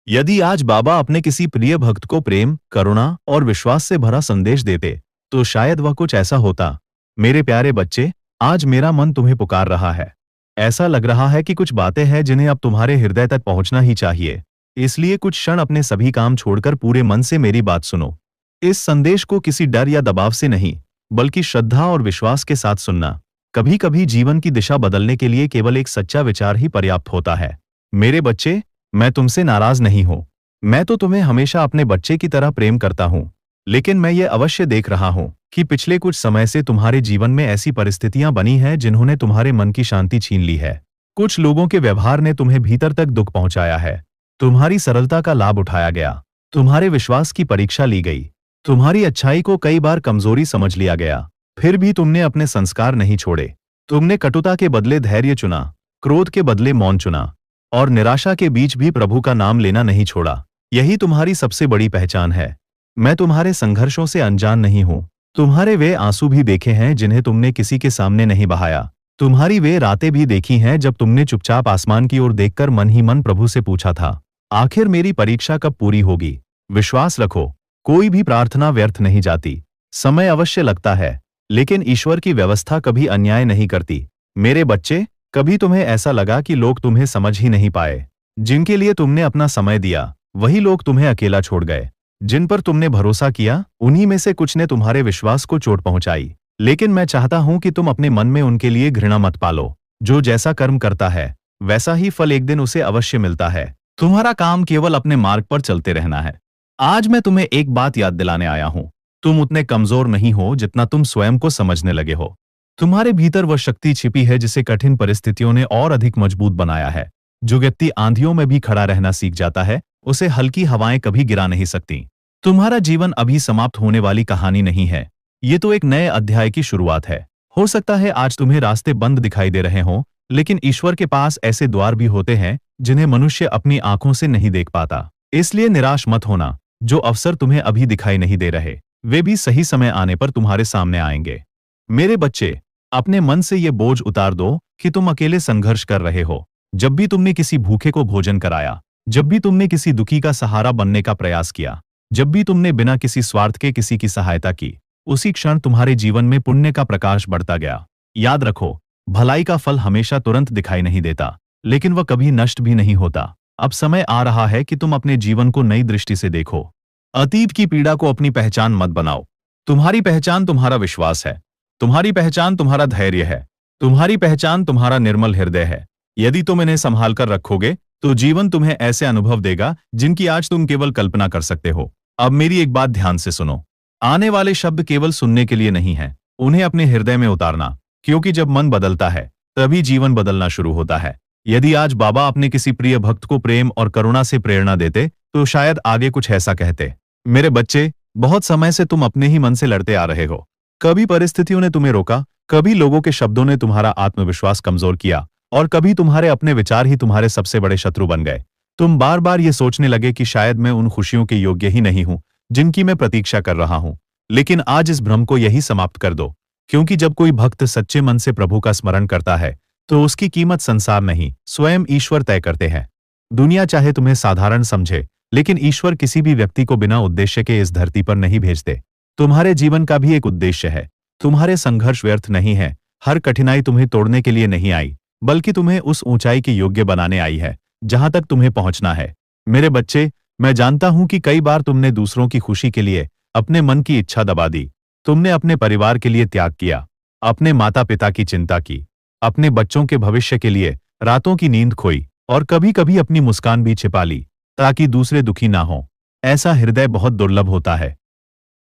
यदि आज बाबा अपने किसी प्रिय भक्त को प्रेम, करुणा और विश्वास से भरा संदेश देते, तो शायद वह कुछ ऐसा होता। मेरे प्यारे बच्चे, आज मेरा मन तुम्हें पुकार रहा है। ऐसा लग रहा है कि कुछ बातें हैं जिन्हें अब तुम्हारे हृदय तक पहुंचना ही चाहिए। इसलिए कुछ क्षण अपने सभी काम छोड़कर पूरे मन से मेरी बात सुनो। इस संदेश को किसी डर या दबाव से नहीं, बल्कि श्रद्धा और विश्वास के साथ सुनना। कभी कभी जीवन की दिशा बदलने के लिए केवल एक सच्चा विचार ही पर्याप्त होता है। मेरे बच्चे, मैं तुमसे नाराज नहीं हूं। मैं तो तुम्हें हमेशा अपने बच्चे की तरह प्रेम करता हूं। लेकिन मैं ये अवश्य देख रहा हूं कि पिछले कुछ समय से तुम्हारे जीवन में ऐसी परिस्थितियां बनी हैं जिन्होंने तुम्हारे मन की शांति छीन ली है। कुछ लोगों के व्यवहार ने तुम्हें भीतर तक दुख पहुंचाया है। तुम्हारी सरलता का लाभ उठाया गया। तुम्हारे विश्वास की परीक्षा ली गई। तुम्हारी अच्छाई को कई बार कमजोरी समझ लिया गया। फिर भी तुमने अपने संस्कार नहीं छोड़े। तुमने कटुता के बदले धैर्य चुना, क्रोध के बदले मौन चुना, और निराशा के बीच भी प्रभु का नाम लेना नहीं छोड़ा। यही तुम्हारी सबसे बड़ी पहचान है। मैं तुम्हारे संघर्षों से अनजान नहीं हूं। तुम्हारे वे आंसू भी देखे हैं जिन्हें तुमने किसी के सामने नहीं बहाया। तुम्हारी वे रातें भी देखी हैं जब तुमने चुपचाप आसमान की ओर देखकर मन ही मन प्रभु से पूछा था, आखिर मेरी परीक्षा कब पूरी होगी। विश्वास रखो, कोई भी प्रार्थना व्यर्थ नहीं जाती। समय अवश्य लगता है, लेकिन ईश्वर की व्यवस्था कभी अन्याय नहीं करती। मेरे बच्चे, कभी तुम्हें ऐसा लगा कि लोग तुम्हें समझ ही नहीं पाए। जिनके लिए तुमने अपना समय दिया, वही लोग तुम्हें अकेला छोड़ गए। जिन पर तुमने भरोसा किया, उन्हीं में से कुछ ने तुम्हारे विश्वास को चोट पहुंचाई। लेकिन मैं चाहता हूं कि तुम अपने मन में उनके लिए घृणा मत पालो। जो जैसा कर्म करता है, वैसा ही फल एक दिन उसे अवश्य मिलता है। तुम्हारा काम केवल अपने मार्ग पर चलते रहना है। आज मैं तुम्हें एक बात याद दिलाने आया हूं। तुम उतने कमजोर नहीं हो जितना तुम स्वयं को समझने लगे हो। तुम्हारे भीतर वह शक्ति छिपी है जिसे कठिन परिस्थितियों ने और अधिक मजबूत बनाया है। जो व्यक्ति आंधियों में भी खड़ा रहना सीख जाता है, उसे हल्की हवाएं कभी गिरा नहीं सकती। तुम्हारा जीवन अभी समाप्त होने वाली कहानी नहीं है। ये तो एक नए अध्याय की शुरुआत है। हो सकता है आज तुम्हें रास्ते बंद दिखाई दे रहे हों, लेकिन ईश्वर के पास ऐसे द्वार भी होते हैं जिन्हें मनुष्य अपनी आंखों से नहीं देख पाता। इसलिए निराश मत होना। जो अवसर तुम्हें अभी दिखाई नहीं दे रहे, वे भी सही समय आने पर तुम्हारे सामने आएंगे। मेरे बच्चे, अपने मन से ये बोझ उतार दो कि तुम अकेले संघर्ष कर रहे हो। जब भी तुमने किसी भूखे को भोजन कराया, जब भी तुमने किसी दुखी का सहारा बनने का प्रयास किया, जब भी तुमने बिना किसी स्वार्थ के किसी की सहायता की, उसी क्षण तुम्हारे जीवन में पुण्य का प्रकाश बढ़ता गया। याद रखो, भलाई का फल हमेशा तुरंत दिखाई नहीं देता, लेकिन वह कभी नष्ट भी नहीं होता। अब समय आ रहा है कि तुम अपने जीवन को नई दृष्टि से देखो। अतीत की पीड़ा को अपनी पहचान मत बनाओ। तुम्हारी पहचान तुम्हारा विश्वास है। तुम्हारी पहचान तुम्हारा धैर्य है। तुम्हारी पहचान तुम्हारा निर्मल हृदय है। यदि तुम इन्हें संभाल कर रखोगे, तो जीवन तुम्हें ऐसे अनुभव देगा जिनकी आज तुम केवल कल्पना कर सकते हो। अब मेरी एक बात ध्यान से सुनो। आने वाले शब्द केवल सुनने के लिए नहीं है, उन्हें अपने हृदय में उतारना, क्योंकि जब मन बदलता है, तभी जीवन बदलना शुरू होता है। यदि आज बाबा अपने किसी प्रिय भक्त को प्रेम और करुणा से प्रेरणा देते, तो शायद आगे कुछ ऐसा कहते, मेरे बच्चे, बहुत समय से तुम अपने ही मन से लड़ते आ रहे हो। कभी परिस्थितियों ने तुम्हें रोका, कभी लोगों के शब्दों ने तुम्हारा आत्मविश्वास कमजोर किया, और कभी तुम्हारे अपने विचार ही तुम्हारे सबसे बड़े शत्रु बन गए। तुम बार बार ये सोचने लगे कि शायद मैं उन खुशियों के योग्य ही नहीं हूं जिनकी मैं प्रतीक्षा कर रहा हूं। लेकिन आज इस भ्रम को यही समाप्त कर दो, क्योंकि जब कोई भक्त सच्चे मन से प्रभु का स्मरण करता है, तो उसकी कीमत संसार नहीं, स्वयं ईश्वर तय करते हैं। दुनिया चाहे तुम्हें साधारण समझे, लेकिन ईश्वर किसी भी व्यक्ति को बिना उद्देश्य के इस धरती पर नहीं भेजते। तुम्हारे जीवन का भी एक उद्देश्य है। तुम्हारे संघर्ष व्यर्थ नहीं है। हर कठिनाई तुम्हें तोड़ने के लिए नहीं आई, बल्कि तुम्हें उस ऊंचाई के योग्य बनाने आई है जहां तक तुम्हें पहुंचना है। मेरे बच्चे, मैं जानता हूं कि कई बार तुमने दूसरों की खुशी के लिए अपने मन की इच्छा दबा दी। तुमने अपने परिवार के लिए त्याग किया, अपने माता पिता की चिंता की, अपने बच्चों के भविष्य के लिए रातों की नींद खोई, और कभी कभी अपनी मुस्कान भी छिपा ली ताकि दूसरे दुखी ना हो। ऐसा हृदय बहुत दुर्लभ होता है।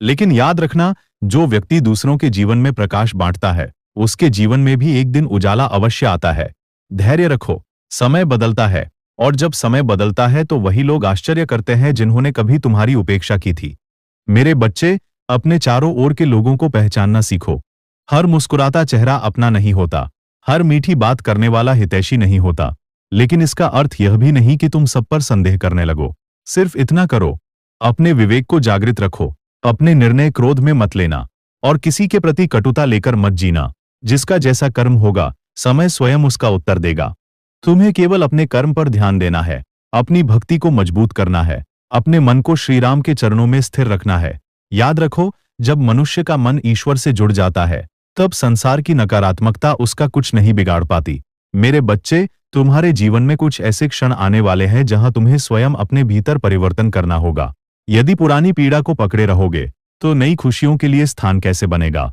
लेकिन याद रखना, जो व्यक्ति दूसरों के जीवन में प्रकाश बांटता है, उसके जीवन में भी एक दिन उजाला अवश्य आता है। धैर्य रखो, समय बदलता है, और जब समय बदलता है तो वही लोग आश्चर्य करते हैं जिन्होंने कभी तुम्हारी उपेक्षा की थी। मेरे बच्चे, अपने चारों ओर के लोगों को पहचानना सीखो। हर मुस्कुराता चेहरा अपना नहीं होता, हर मीठी बात करने वाला हितैषी नहीं होता। लेकिन इसका अर्थ यह भी नहीं कि तुम सब पर संदेह करने लगो। सिर्फ इतना करो, अपने विवेक को जागृत रखो, अपने निर्णय क्रोध में मत लेना, और किसी के प्रति कटुता लेकर मत जीना। जिसका जैसा कर्म होगा, समय स्वयं उसका उत्तर देगा। तुम्हें केवल अपने कर्म पर ध्यान देना है, अपनी भक्ति को मजबूत करना है, अपने मन को श्री राम के चरणों में स्थिर रखना है। याद रखो, जब मनुष्य का मन ईश्वर से जुड़ जाता है, तब संसार की नकारात्मकता उसका कुछ नहीं बिगाड़ पाती। मेरे बच्चे, तुम्हारे जीवन में कुछ ऐसे क्षण आने वाले हैं जहां तुम्हें स्वयं अपने भीतर परिवर्तन करना होगा। यदि पुरानी पीड़ा को पकड़े रहोगे, तो नई खुशियों के लिए स्थान कैसे बनेगा?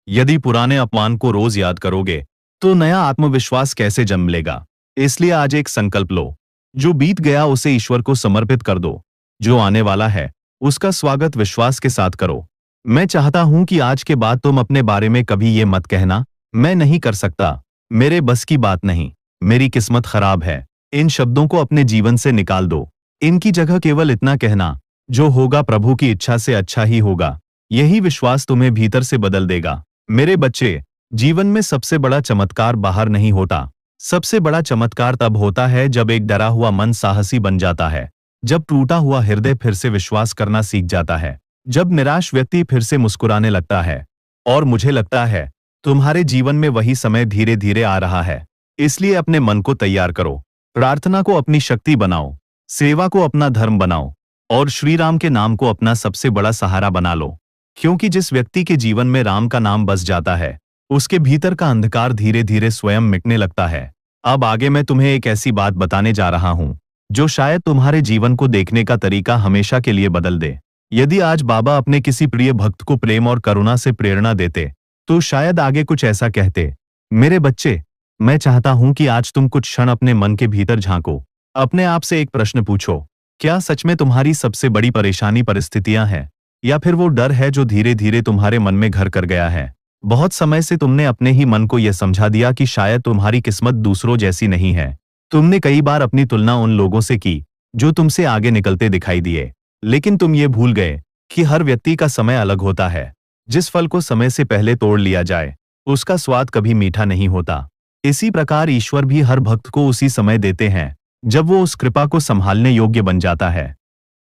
यदि पुराने अपमान को रोज याद करोगे, तो नया आत्मविश्वास कैसे जन्म लेगा? इसलिए आज एक संकल्प लो, जो बीत गया उसे ईश्वर को समर्पित कर दो, जो आने वाला है उसका स्वागत विश्वास के साथ करो। मैं चाहता हूं कि आज के बाद तुम अपने बारे में कभी ये मत कहना, मैं नहीं कर सकता, मेरे बस की बात नहीं, मेरी किस्मत खराब है। इन शब्दों को अपने जीवन से निकाल दो। इनकी जगह केवल इतना कहना, जो होगा प्रभु की इच्छा से अच्छा ही होगा। यही विश्वास तुम्हें भीतर से बदल देगा। मेरे बच्चे, जीवन में सबसे बड़ा चमत्कार बाहर नहीं होता। सबसे बड़ा चमत्कार तब होता है जब एक डरा हुआ मन साहसी बन जाता है, जब टूटा हुआ हृदय फिर से विश्वास करना सीख जाता है, जब निराश व्यक्ति फिर से मुस्कुराने लगता है। और मुझे लगता है तुम्हारे जीवन में वही समय धीरे धीरे आ रहा है। इसलिए अपने मन को तैयार करो, प्रार्थना को अपनी शक्ति बनाओ, सेवा को अपना धर्म बनाओ और श्री राम के नाम को अपना सबसे बड़ा सहारा बना लो। क्योंकि जिस व्यक्ति के जीवन में राम का नाम बस जाता है, उसके भीतर का अंधकार धीरे धीरे स्वयं मिटने लगता है। अब आगे मैं तुम्हें एक ऐसी बात बताने जा रहा हूं, जो शायद तुम्हारे जीवन को देखने का तरीका हमेशा के लिए बदल दे। यदि आज बाबा अपने किसी प्रिय भक्त को प्रेम और करुणा से प्रेरणा देते, तो शायद आगे कुछ ऐसा कहते। मेरे बच्चे, मैं चाहता हूं कि आज तुम कुछ क्षण अपने मन के भीतर झांको। अपने आप से एक प्रश्न पूछो, क्या सच में तुम्हारी सबसे बड़ी परेशानी परिस्थितियां हैं, या फिर वो डर है जो धीरे धीरे तुम्हारे मन में घर कर गया है? बहुत समय से तुमने अपने ही मन को यह समझा दिया कि शायद तुम्हारी किस्मत दूसरों जैसी नहीं है। तुमने कई बार अपनी तुलना उन लोगों से की जो तुमसे आगे निकलते दिखाई दिए, लेकिन तुम ये भूल गए कि हर व्यक्ति का समय अलग होता है। जिस फल को समय से पहले तोड़ लिया जाए, उसका स्वाद कभी मीठा नहीं होता। इसी प्रकार ईश्वर भी हर भक्त को उसी समय देते हैं जब वो उस कृपा को संभालने योग्य बन जाता है।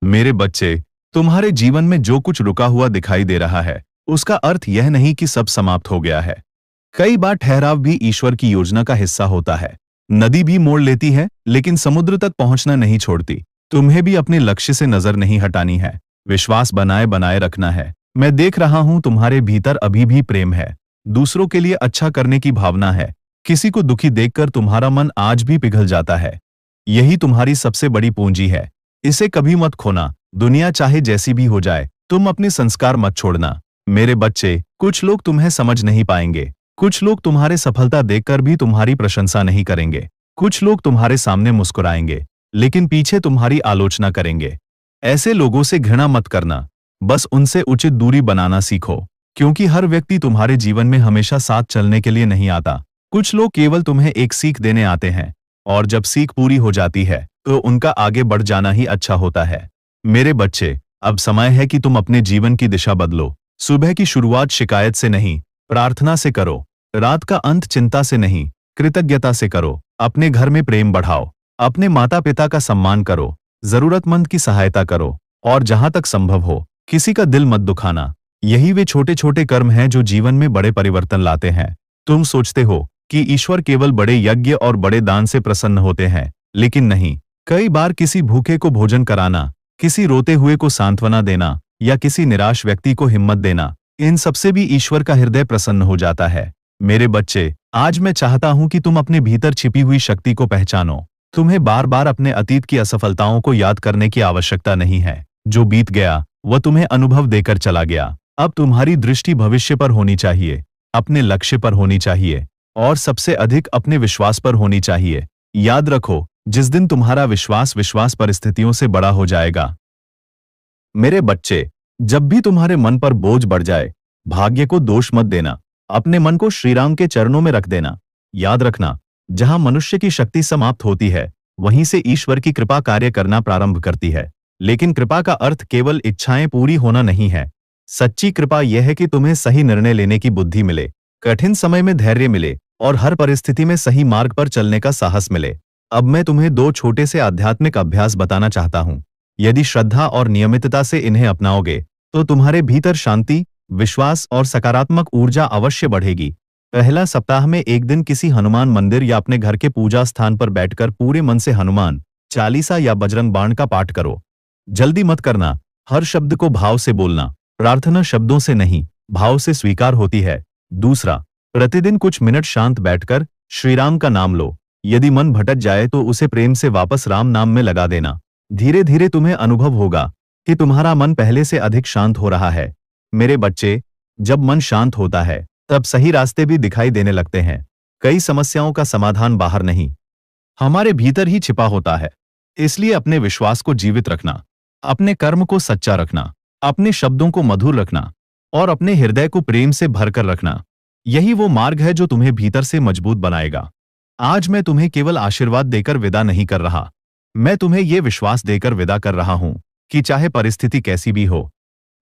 मेरे बच्चे, तुम्हारे जीवन में जो कुछ रुका हुआ दिखाई दे रहा है, उसका अर्थ यह नहीं कि सब समाप्त हो गया है। कई बार ठहराव भी ईश्वर की योजना का हिस्सा होता है। नदी भी मोड़ लेती है, लेकिन समुद्र तक पहुंचना नहीं छोड़ती। तुम्हें भी अपने लक्ष्य से नजर नहीं हटानी है, विश्वास बनाए बनाए रखना है। मैं देख रहा हूं तुम्हारे भीतर अभी भी प्रेम है, दूसरों के लिए अच्छा करने की भावना है। किसी को दुखी देखकर तुम्हारा मन आज भी पिघल जाता है। यही तुम्हारी सबसे बड़ी पूंजी है, इसे कभी मत खोना। दुनिया चाहे जैसी भी हो जाए, तुम अपने संस्कार मत छोड़ना। मेरे बच्चे, कुछ लोग तुम्हें समझ नहीं पाएंगे, कुछ लोग तुम्हारे सफलता देखकर भी तुम्हारी प्रशंसा नहीं करेंगे, कुछ लोग तुम्हारे सामने मुस्कुराएंगे लेकिन पीछे तुम्हारी आलोचना करेंगे। ऐसे लोगों से घृणा मत करना, बस उनसे उचित दूरी बनाना सीखो, क्योंकि हर व्यक्ति तुम्हारे जीवन में हमेशा साथ चलने के लिए नहीं आता। कुछ लोग केवल तुम्हें एक सीख देने आते हैं, और जब सीख पूरी हो जाती है तो उनका आगे बढ़ जाना ही अच्छा होता है। मेरे बच्चे, अब समय है कि तुम अपने जीवन की दिशा बदलो। सुबह की शुरुआत शिकायत से नहीं, प्रार्थना से करो। रात का अंत चिंता से नहीं, कृतज्ञता से करो। अपने घर में प्रेम बढ़ाओ, अपने माता पिता का सम्मान करो, जरूरतमंद की सहायता करो, और जहां तक संभव हो किसी का दिल मत दुखाना। यही वे छोटे छोटे कर्म हैं जो जीवन में बड़े परिवर्तन लाते हैं। तुम सोचते हो कि ईश्वर केवल बड़े यज्ञ और बड़े दान से प्रसन्न होते हैं, लेकिन नहीं। कई बार किसी भूखे को भोजन कराना, किसी रोते हुए को सांत्वना देना, या किसी निराश व्यक्ति को हिम्मत देना, इन सबसे भी ईश्वर का हृदय प्रसन्न हो जाता है। मेरे बच्चे, आज मैं चाहता हूं कि तुम अपने भीतर छिपी हुई शक्ति को पहचानो। तुम्हें बार बार अपने अतीत की असफलताओं को याद करने की आवश्यकता नहीं है। जो बीत गया वह तुम्हें अनुभव देकर चला गया। अब तुम्हारी दृष्टि भविष्य पर होनी चाहिए, अपने लक्ष्य पर होनी चाहिए, और सबसे अधिक अपने विश्वास पर होनी चाहिए। याद रखो, जिस दिन तुम्हारा विश्वास परिस्थितियों से बड़ा हो जाएगा। मेरे बच्चे, जब भी तुम्हारे मन पर बोझ बढ़ जाए, भाग्य को दोष मत देना, अपने मन को श्री राम के चरणों में रख देना। याद रखना, जहां मनुष्य की शक्ति समाप्त होती है, वहीं से ईश्वर की कृपा कार्य करना प्रारंभ करती है। लेकिन कृपा का अर्थ केवल इच्छाएं पूरी होना नहीं है। सच्ची कृपा यह है कि तुम्हें सही निर्णय लेने की बुद्धि मिले, कठिन समय में धैर्य मिले, और हर परिस्थिति में सही मार्ग पर चलने का साहस मिले। अब मैं तुम्हें दो छोटे से आध्यात्मिक अभ्यास बताना चाहता हूं। यदि श्रद्धा और नियमितता से इन्हें अपनाओगे, तो तुम्हारे भीतर शांति, विश्वास और सकारात्मक ऊर्जा अवश्य बढ़ेगी। पहला, सप्ताह में एक दिन किसी हनुमान मंदिर या अपने घर के पूजा स्थान पर बैठकर पूरे मन से हनुमान चालीसा या बजरंग बाण का पाठ करो। जल्दी मत करना, हर शब्द को भाव से बोलना। प्रार्थना शब्दों से नहीं, भाव से स्वीकार होती है। दूसरा, प्रतिदिन कुछ मिनट शांत बैठकर श्री राम का नाम लो। यदि मन भटक जाए तो उसे प्रेम से वापस राम नाम में लगा देना। धीरे धीरे तुम्हें अनुभव होगा कि तुम्हारा मन पहले से अधिक शांत हो रहा है। मेरे बच्चे, जब मन शांत होता है तब सही रास्ते भी दिखाई देने लगते हैं। कई समस्याओं का समाधान बाहर नहीं, हमारे भीतर ही छिपा होता है। इसलिए अपने विश्वास को जीवित रखना, अपने कर्म को सच्चा रखना, अपने शब्दों को मधुर रखना और अपने हृदय को प्रेम से भरकर रखना। यही वो मार्ग है जो तुम्हें भीतर से मजबूत बनाएगा। आज मैं तुम्हें केवल आशीर्वाद देकर विदा नहीं कर रहा, मैं तुम्हें यह विश्वास देकर विदा कर रहा हूं कि चाहे परिस्थिति कैसी भी हो,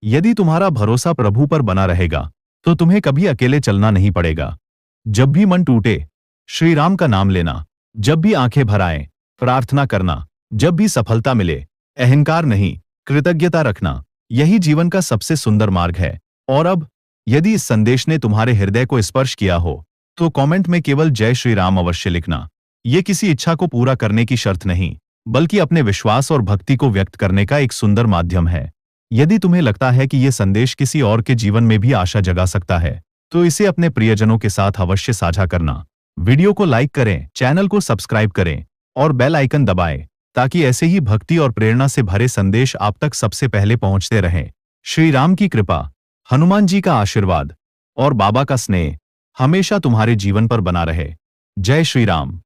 यदि तुम्हारा भरोसा प्रभु पर बना रहेगा तो तुम्हें कभी अकेले चलना नहीं पड़ेगा। जब भी मन टूटे, श्री राम का नाम लेना। जब भी आंखें भर आएं, प्रार्थना करना। जब भी सफलता मिले, अहंकार नहीं, कृतज्ञता रखना। यही जीवन का सबसे सुंदर मार्ग है। और अब, यदि इस संदेश ने तुम्हारे हृदय को स्पर्श किया हो तो कमेंट में केवल जय श्री राम अवश्य लिखना। ये किसी इच्छा को पूरा करने की शर्त नहीं, बल्कि अपने विश्वास और भक्ति को व्यक्त करने का एक सुंदर माध्यम है। यदि तुम्हें लगता है कि यह संदेश किसी और के जीवन में भी आशा जगा सकता है, तो इसे अपने प्रियजनों के साथ अवश्य साझा करना। वीडियो को लाइक करें, चैनल को सब्सक्राइब करें और बेल आइकन दबाएं, ताकि ऐसे ही भक्ति और प्रेरणा से भरे संदेश आप तक सबसे पहले पहुंचते रहें। श्री राम की कृपा, हनुमान जी का आशीर्वाद और बाबा का स्नेह हमेशा तुम्हारे जीवन पर बना रहे। जय श्री राम।